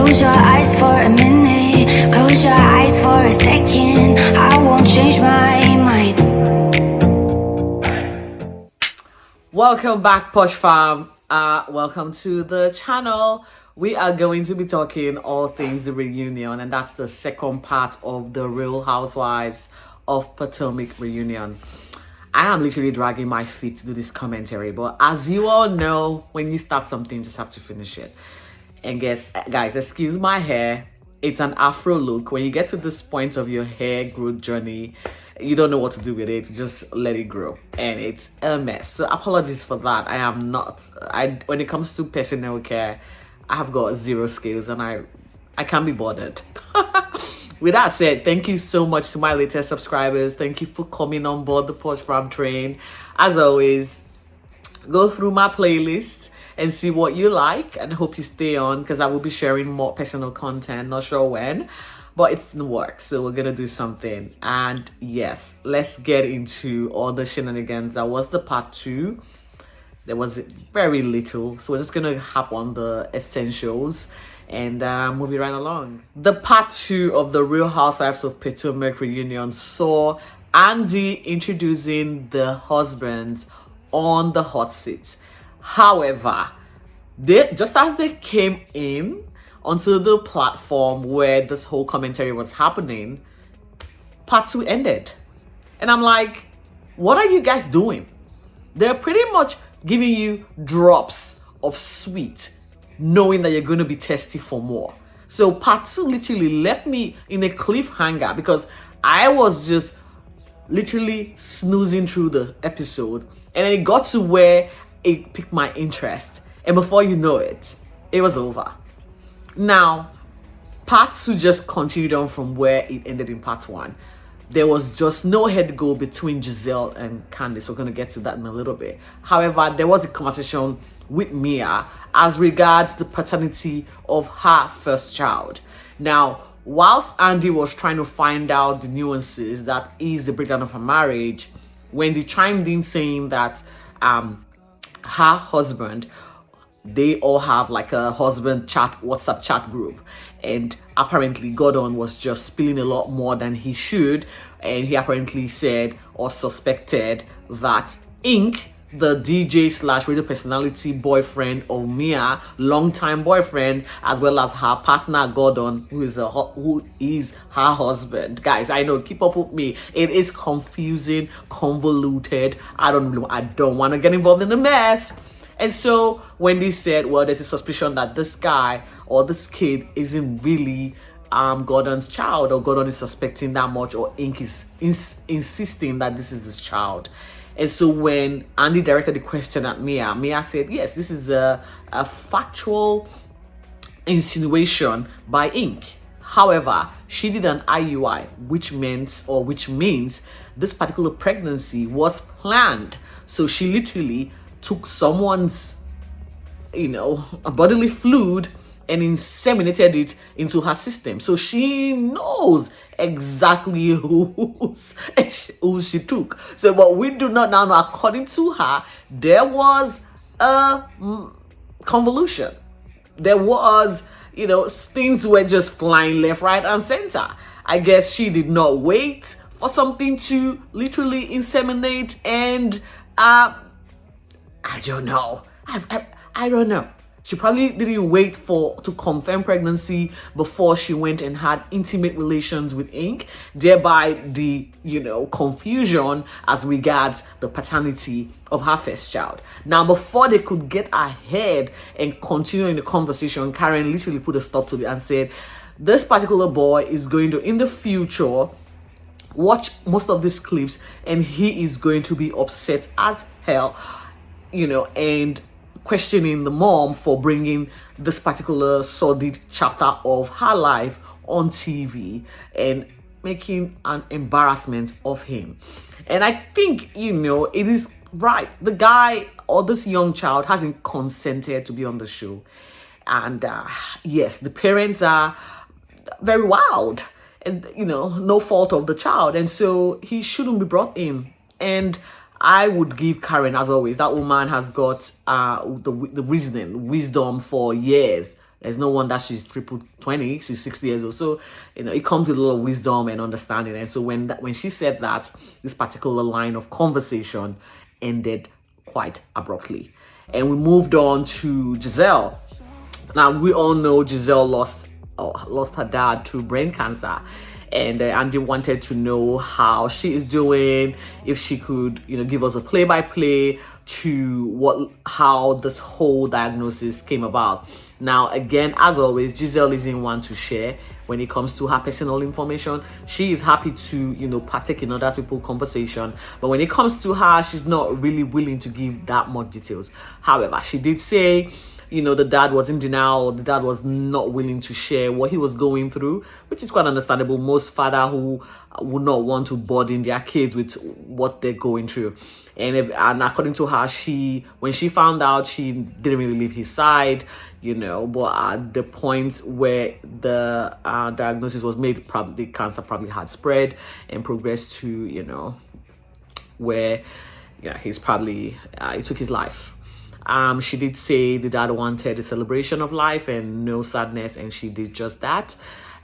Close your eyes for a minute, close your eyes for a second. I won't change my mind. Welcome back, Posh Fam. Welcome to the channel. We are going to be talking all things reunion, and that's the second part of the Real Housewives of Potomac reunion. I am literally dragging my feet to do this commentary, but as you all know, when you start something, you just have to finish it. And guys, excuse my hair. It's an afro look. When you get to this point of your hair growth journey, you don't know what to do with it. Just let it grow, and it's a mess. So apologies for that. I am not. When it comes to personal care, I have got zero skills, and I can't be bothered. With that said, thank you so much to my latest subscribers. Thank you for coming on board the Posh Fam train. As always, go through my playlist and see what you like, and hope you stay on, because I will be sharing more personal content. Not sure when, but it's in the works, so we're gonna do something. And yes, let's get into all the shenanigans. That was the part 2. There was very little, so we're just gonna hop on the essentials and move it right along. The part 2 of the Real Housewives of Potomac reunion saw Andy introducing the husbands on the hot seat. However, just as they came in onto the platform where this whole commentary was happening, part 2 ended. And I'm like, what are you guys doing? They're pretty much giving you drops of sweet, knowing that you're going to be thirsty for more. So part 2 literally left me in a cliffhanger, because I was just literally snoozing through the episode, and then it got to where it piqued my interest, and before you know it, it was over. Now, part 2 just continued on from where it ended in part 1. There was just no head go between Gizelle and Candice. We're going to get to that in a little bit. However, there was a conversation with Mia as regards the paternity of her first child. Now, whilst Andy was trying to find out the nuances that is the breakdown of her marriage, Wendy chimed in saying that her husband, they all have like a husband chat, WhatsApp chat group, and apparently Gordon was just spilling a lot more than he should, and he apparently said or suspected that Ink, the DJ / radio personality boyfriend of Mia, longtime boyfriend, as well as her partner Gordon, who is her husband. Guys, I know, keep up with me. It is confusing, convoluted. I don't want to get involved in the mess. And so Wendy said, well, there's a suspicion that this guy or this kid isn't really Gordon's child, or Gordon is suspecting that much, or Ink is insisting that this is his child. And so when Andy directed the question at Mia, Mia said, yes, this is a factual insinuation by Ink. However, she did an IUI, which means this particular pregnancy was planned. So she literally took someone's, bodily fluid and inseminated it into her system. So she knows exactly who she took. So, but we do not now know, according to her, there was a convolution. There was, things were just flying left, right, and center. I guess she did not wait for something to literally inseminate, and I don't know. I don't know. She probably didn't wait to confirm pregnancy before she went and had intimate relations with Ink, thereby the, confusion as regards the paternity of her first child. Now, before they could get ahead and continue in the conversation, Karen literally put a stop to it and said, this particular boy is going to, in the future, watch most of these clips, and he is going to be upset as hell, and questioning the mom for bringing this particular sordid chapter of her life on TV and making an embarrassment of him. And I think, it is right. The guy or this young child hasn't consented to be on the show. And yes, the parents are very wild, and, no fault of the child. And so he shouldn't be brought in. And I would give Karen, as always, that woman has got the wisdom for years There's no wonder she's triple 20. She's 60 years old. So, it comes with a lot of wisdom and understanding. And so when she said that, this particular line of conversation ended quite abruptly. And we moved on to Gizelle. Now, we all know Gizelle lost her dad to brain cancer. And Andy wanted to know how she is doing, if she could, give us a play-by-play to how this whole diagnosis came about. Now, again, as always, Gizelle isn't one to share when it comes to her personal information. She is happy to, partake in other people's conversation. But when it comes to her, she's not really willing to give that much details. However, she did say, the dad was in denial, or the dad was not willing to share what he was going through, which is quite understandable. Most father who would not want to burden their kids with what they're going through. And according to her, when she found out, she didn't really leave his side, but at the point where the diagnosis was made, probably cancer probably had spread and progressed to, where he's probably, he took his life. She did say the dad wanted a celebration of life and no sadness, and she did just that.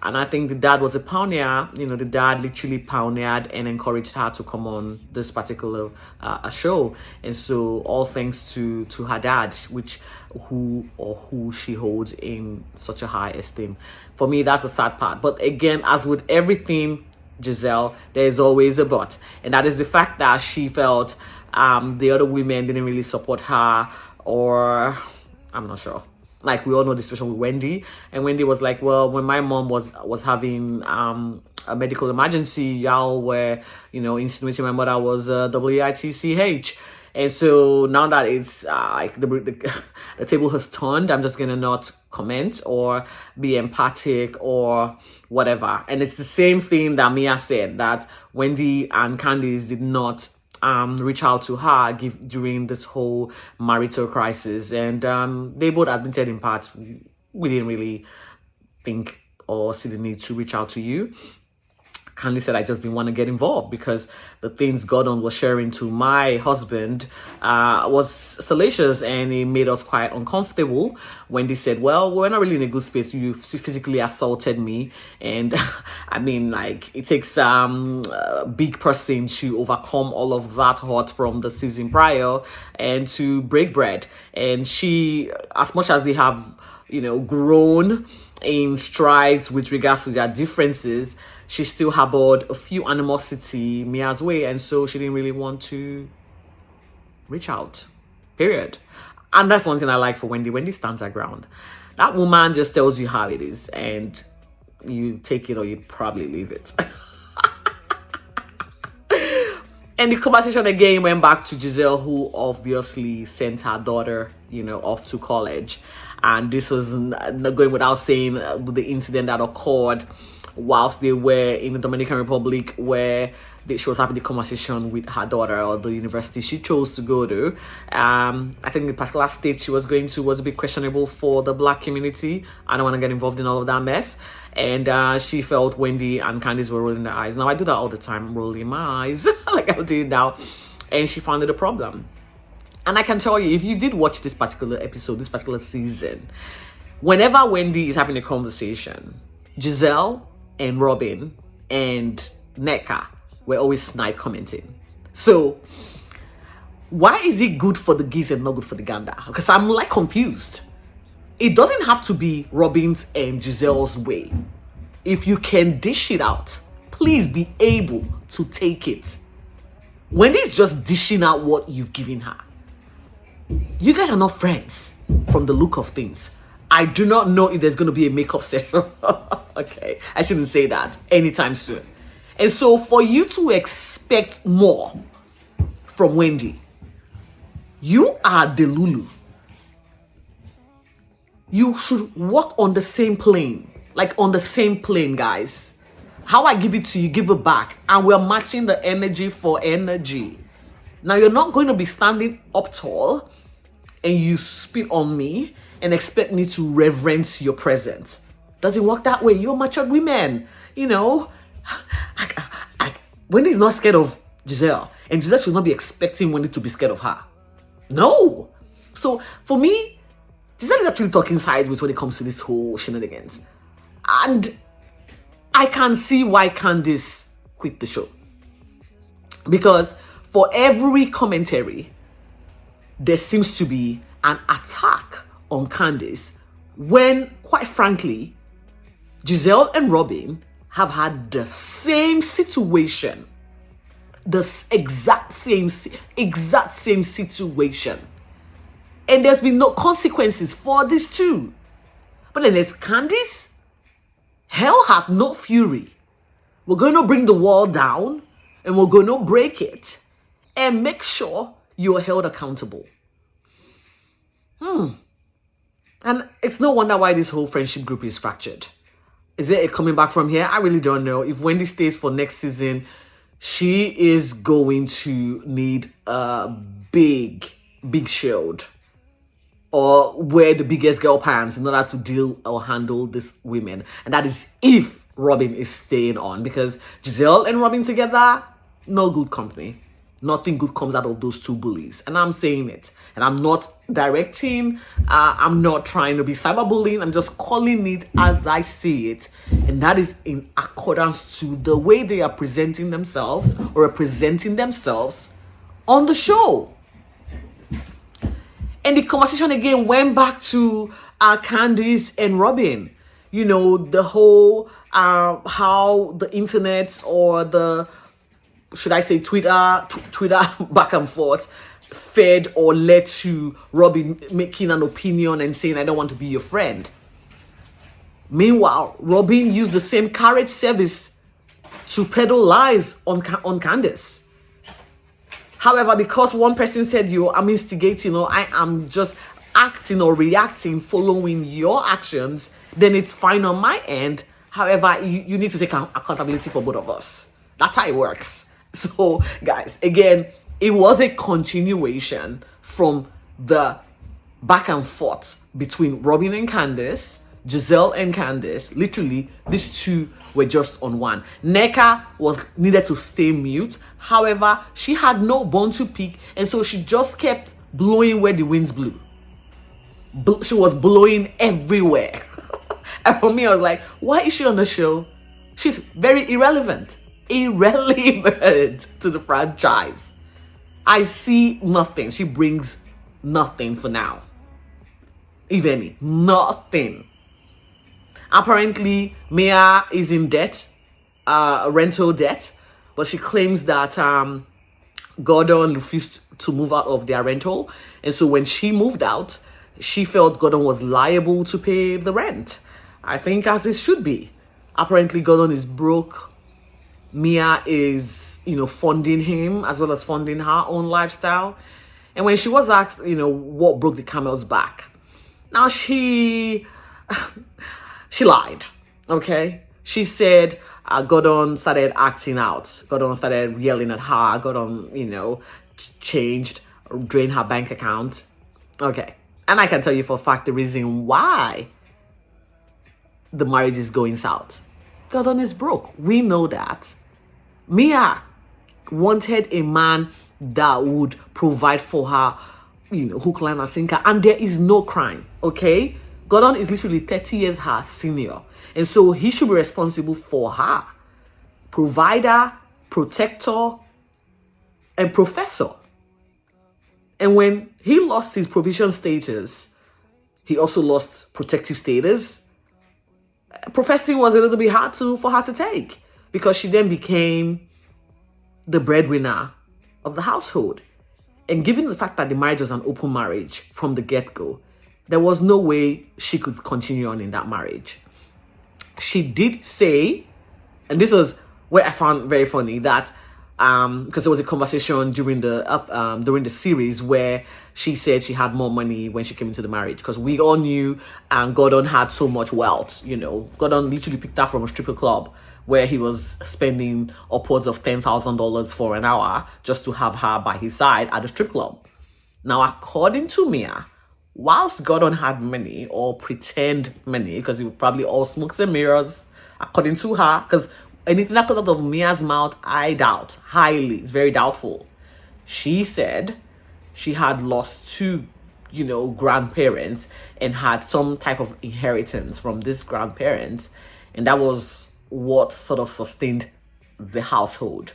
And I think the dad was a pioneer. The dad literally pioneered and encouraged her to come on this particular show. And so all thanks to her dad, who she holds in such a high esteem. For me, that's the sad part. But again, as with everything, Gizelle, there is always a but. And that is the fact that she felt the other women didn't really support her, or I'm not sure. Like, we all know the situation with Wendy, and Wendy was like, well, when my mom was having a medical emergency, y'all were, insinuating my mother was WITCH. And so now that it's like the table has turned, I'm just gonna not comment or be empathic or whatever. And it's the same thing that Mia said, that Wendy and Candice did not reach out to her during this whole marital crisis, and they both admitted in part, we didn't really think or see the need to reach out to you. Candice said, I just didn't want to get involved because the things Gordon was sharing to my husband was salacious, and it made us quite uncomfortable. Wendy said, well, we're not really in a good space. You physically assaulted me. And I mean, like, it takes a big person to overcome all of that hurt from the season prior and to break bread. And she, as much as they have, grown in strides with regards to their differences, she still harbored a few animosity Mia's way, and so she didn't really want to reach out, period. And that's one thing I like for Wendy. Wendy stands her ground. That woman just tells you how it is, and you take it or you probably leave it. And the conversation again went back to Gizelle, who obviously sent her daughter, off to college. And this was not going without saying the incident that occurred whilst they were in the Dominican Republic, where she was having the conversation with her daughter, or the university she chose to go to. I think the particular state she was going to was a bit questionable for the Black community. I don't want to get involved in all of that mess. And she felt Wendy and Candice were rolling their eyes. Now, I do that all the time, rolling my eyes, like I'm doing now. And she found it a problem. And I can tell you, if you did watch this particular episode, this particular season, whenever Wendy is having a conversation, Gizelle and Robyn and Neka were always snide commenting. So why is it good for the geese and not good for the gander? Because I'm like confused. It doesn't have to be Robyn's and Giselle's way. If you can dish it out, please be able to take it. Wendy's just dishing out what you've given her. You guys are not friends from the look of things. I do not know if there's going to be a makeup session. Okay, I shouldn't say that anytime soon. And so for you to expect more from Wendy, you are the Lulu. You should walk on the same plane. Like on the same plane, guys. How I give it to you, give it back. And we're matching the energy for energy. Now, you're not going to be standing up tall and you spit on me and expect me to reverence your presence. Doesn't work that way. You're matured women. Wendy's not scared of Gizelle. And Gizelle should not be expecting Wendy to be scared of her. No. So, for me, Giselle is actually talking sideways when it comes to this whole shenanigans. And I can see why Candice quit the show. Because for every commentary, there seems to be an attack on Candice when, quite frankly, Gizelle and Robyn have had the same situation. The exact same situation. And there's been no consequences for this too. But then there's Candice. Hell hath no fury. We're going to bring the wall down and we're going to break it and make sure you're held accountable. And it's no wonder why this whole friendship group is fractured. Is it coming back from here? I really don't know. If Wendy stays for next season, she is going to need a big shield or wear the biggest girl pants in order to deal or handle these women. And that is if Robyn is staying on, because Gizelle and Robyn together, no good company. Nothing good comes out of those two bullies. And I'm saying it. And I'm not directing. I'm not trying to be cyberbullying. I'm just calling it as I see it. And that is in accordance to the way they are presenting themselves or representing themselves on the show. And the conversation again went back to Candice and Robyn. You know, the whole how the internet or the, should I say Twitter back and forth fed or led to Robyn making an opinion and saying, I don't want to be your friend. Meanwhile, Robyn used the same carriage service to peddle lies on Candice. However, because one person said, I'm instigating or I am just acting or reacting following your actions, then it's fine on my end. However, you need to take accountability for both of us. That's how it works. So, guys, again, it was a continuation from the back and forth between Robyn and Candice, Gizelle and Candice. Literally, these two were just on one. Nneka needed to stay mute. However, she had no bone to pick, and so she just kept blowing where the winds blew. She was blowing everywhere. And for me, I was like, why is she on the show? She's very irrelevant to the franchise. I see nothing. She brings nothing for now. If any, nothing. Apparently, Mia is in debt, rental debt, but she claims that Gordon refused to move out of their rental. And so when she moved out, she felt Gordon was liable to pay the rent. I think as it should be. Apparently, Gordon is broke. Mia is, funding him as well as funding her own lifestyle. And when she was asked, what broke the camel's back, now she lied, okay? She said Gordon started acting out. Gordon started yelling at her. Gordon, drained her bank account. Okay. And I can tell you for a fact the reason why the marriage is going south. Gordon is broke. We know that. Mia wanted a man that would provide for her, hook, line, and sinker. And there is no crime, okay? Gordon is literally 30 years her senior. And so he should be responsible for her. Provider, protector, and professor. And when he lost his provision status, he also lost protective status. Professing was a little bit hard for her to take because she then became the breadwinner of the household. And given the fact that the marriage was an open marriage from the get-go, there was no way she could continue on in that marriage. She did say, and this was where I found very funny, that because there was a conversation during the series where she said she had more money when she came into the marriage, because we all knew Gordon had so much wealth. Gordon literally picked up from a stripper club where he was spending upwards of $10,000 for an hour just to have her by his side at the strip club. Now, according to Mia, whilst Gordon had money or pretend money, because it was probably all smokes and mirrors, according to her, because anything that comes out of Mia's mouth, I doubt highly. It's very doubtful. She said she had lost two grandparents and had some type of inheritance from these grandparents, and that was what sort of sustained the household.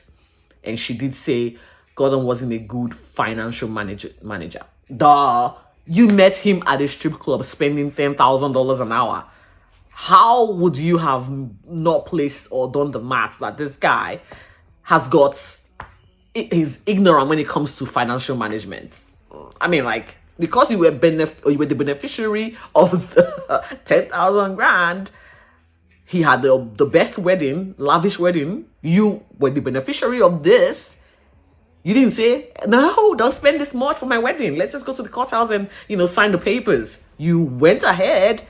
And she did say Gordon wasn't a good financial manager. Duh. You met him at a strip club spending $10,000 an hour. How would you have not placed or done the math that this guy is ignorant when it comes to financial management? I mean, like, because you were the beneficiary of the 10,000 grand, he had the best wedding, lavish wedding. You were the beneficiary of this. You didn't say, no, don't spend this much for my wedding. Let's just go to the courthouse and, sign the papers. You went ahead,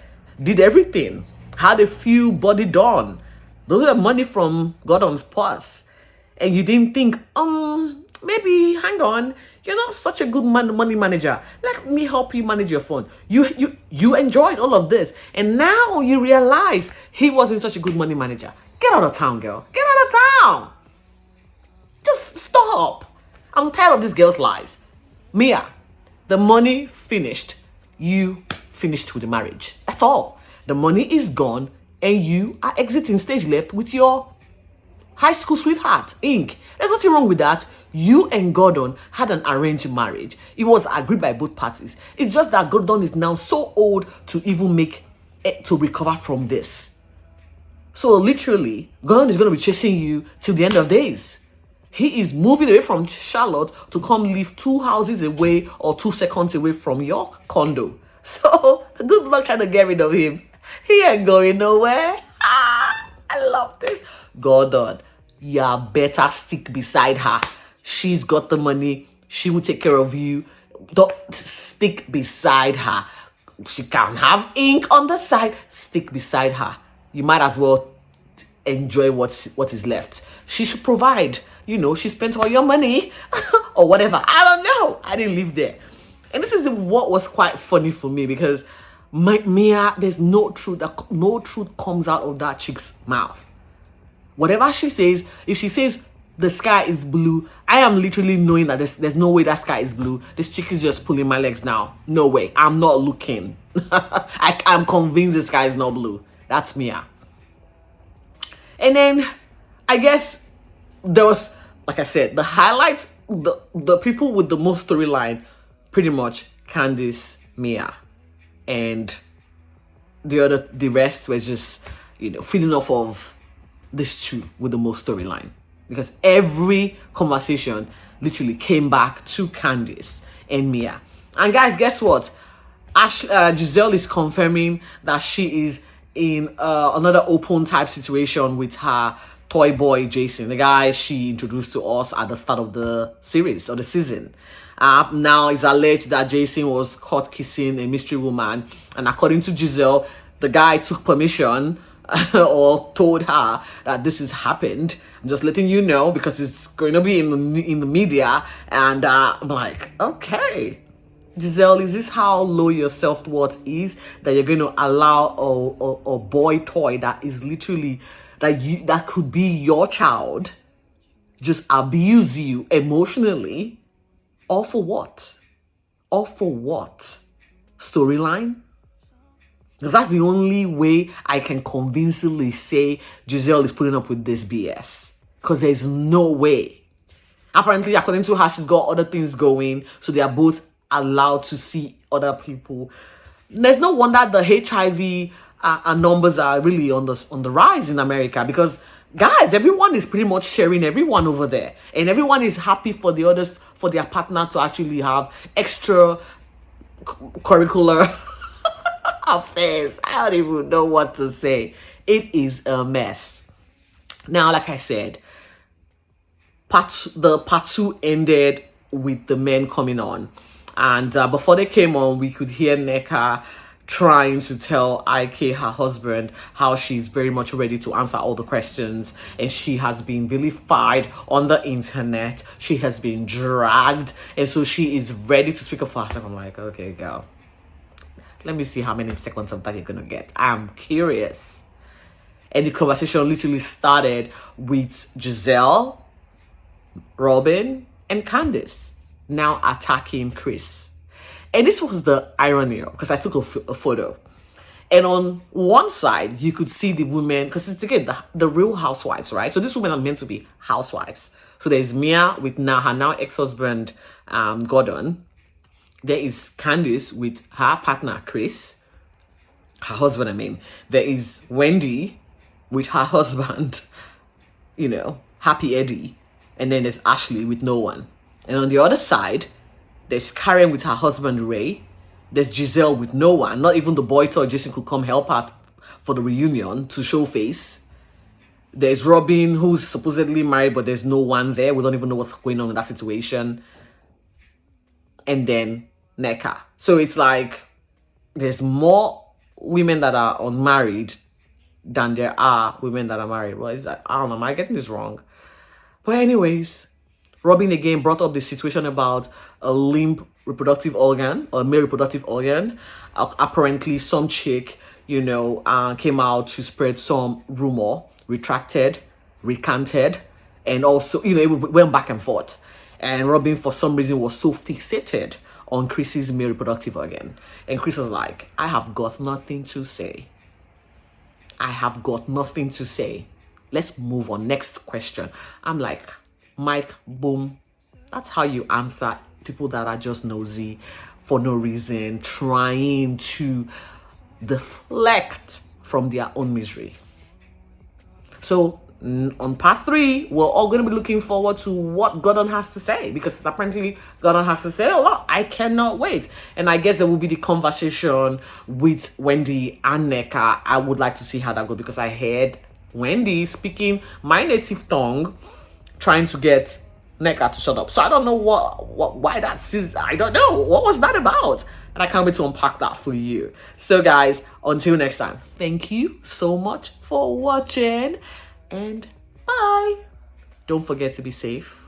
did everything, had a few body done. Those are money from Gordon's purse. And you didn't think, maybe, hang on, you're not such a good money manager. Let me help you manage your phone. You enjoyed all of this. And now you realize he wasn't such a good money manager. Get out of town, girl. Get out of town. Just stop. I'm tired of this girl's lies. Mia, the money finished. You finished with the marriage. That's all. The money is gone and you are exiting stage left with your high school sweetheart, Inc. There's nothing wrong with that. You and Gordon had an arranged marriage. It was agreed by both parties. It's just that Gordon is now so old to even to recover from this. So literally, Gordon is going to be chasing you till the end of days. He is moving away from Charlotte to come live 2 houses away or 2 seconds away from your condo. So good luck trying to get rid of him. He ain't going nowhere. I love this. Gordon, you better stick beside her. She's got the money. She will take care of you. Don't stick beside her. She can have ink on the side. Stick beside her. You might as well enjoy what is left. She should provide. She spent all your money or whatever. I don't know. I didn't live there. And this is what was quite funny for me, because Mia, there's no truth comes out of that chick's mouth. Whatever she says, if she says the sky is blue, I am literally knowing that there's no way that sky is blue. This chick is just pulling my legs now. No way. I'm not looking. I'm convinced the sky is not blue. That's Mia. And then I guess there was, like I said, the highlights, the people with the most storyline, pretty much Candice, Mia, and the rest were just, feeding off of these two with the most storyline, because every conversation literally came back to Candice and Mia. And guys, guess what? Gizelle is confirming that she is in another open type situation with her toy boy Jason, the guy she introduced to us at the start of the series or the season. Now it's alleged that Jason was caught kissing a mystery woman, and according to Gizelle, the guy took permission or told her that this has happened. I'm just letting you know because it's going to be in the media. And I'm like, okay, Gizelle, is this how low your self-worth is, that you're going to allow a boy toy that is literally that could be your child just abuse you emotionally? All for what? All for what? Storyline? Because that's the only way I can convincingly say Gizelle is putting up with this BS. Because there's no way. Apparently, according to her, she's got other things going, so they are both allowed to see other people. There's no wonder the HIV numbers are really on the rise in America, because guys, everyone is pretty much sharing everyone over there, and everyone is happy for the others, for their partner to actually have extra curricular affairs. I don't even know what to say. It is a mess. Now, like I said, part 2 ended with the men coming on, and before they came on, we could hear Nneka trying to tell IK, her husband, how she's very much ready to answer all the questions, and she has been vilified on the internet. She has been dragged, and so she is ready to speak up for herself. I'm like, okay, girl, let me see how many seconds of that you're gonna get. I'm curious. And the conversation literally started with Gizelle, Robyn, and Candice now attacking Chris. And this was the irony, because I took a photo. And on one side, you could see the women, because it's again the real housewives, right? So these women are meant to be housewives. So there's Mia with her now ex-husband, Gordon. There is Candice with her partner, Chris. Her husband, I mean. There is Wendy with her husband, Happy Eddie. And then there's Ashley with no one. And on the other side, there's Karen with her husband, Ray. There's Gizelle with no one. Not even the boy thought Jason could come help her for the reunion to show face. There's Robyn, who's supposedly married, but there's no one there. We don't even know what's going on in that situation. And then Nneka. So it's like there's more women that are unmarried than there are women that are married. Well, is that, I don't know, am I getting this wrong? But anyways, Robyn again brought up the situation about a limp reproductive organ, or male reproductive organ. Apparently, some chick, came out to spread some rumor, retracted, recanted, and also, it went back and forth. And Robyn, for some reason, was so fixated on Chris's male reproductive organ. And Chris was like, I have got nothing to say. I have got nothing to say. Let's move on. Next question. I'm like, Mike, boom. That's how you answer people that are just nosy for no reason, trying to deflect from their own misery. So on part 3, we're all going to be looking forward to what Gordon has to say, because apparently Gordon has to say a lot. I cannot wait. And I guess there will be the conversation with Wendy and Nneka. I would like to see how that goes, because I heard Wendy speaking my native tongue, trying to get Nneka to shut up. So I don't know why that's, I don't know. What was that about? And I can't wait to unpack that for you. So guys, until next time, thank you so much for watching, and bye. Don't forget to be safe.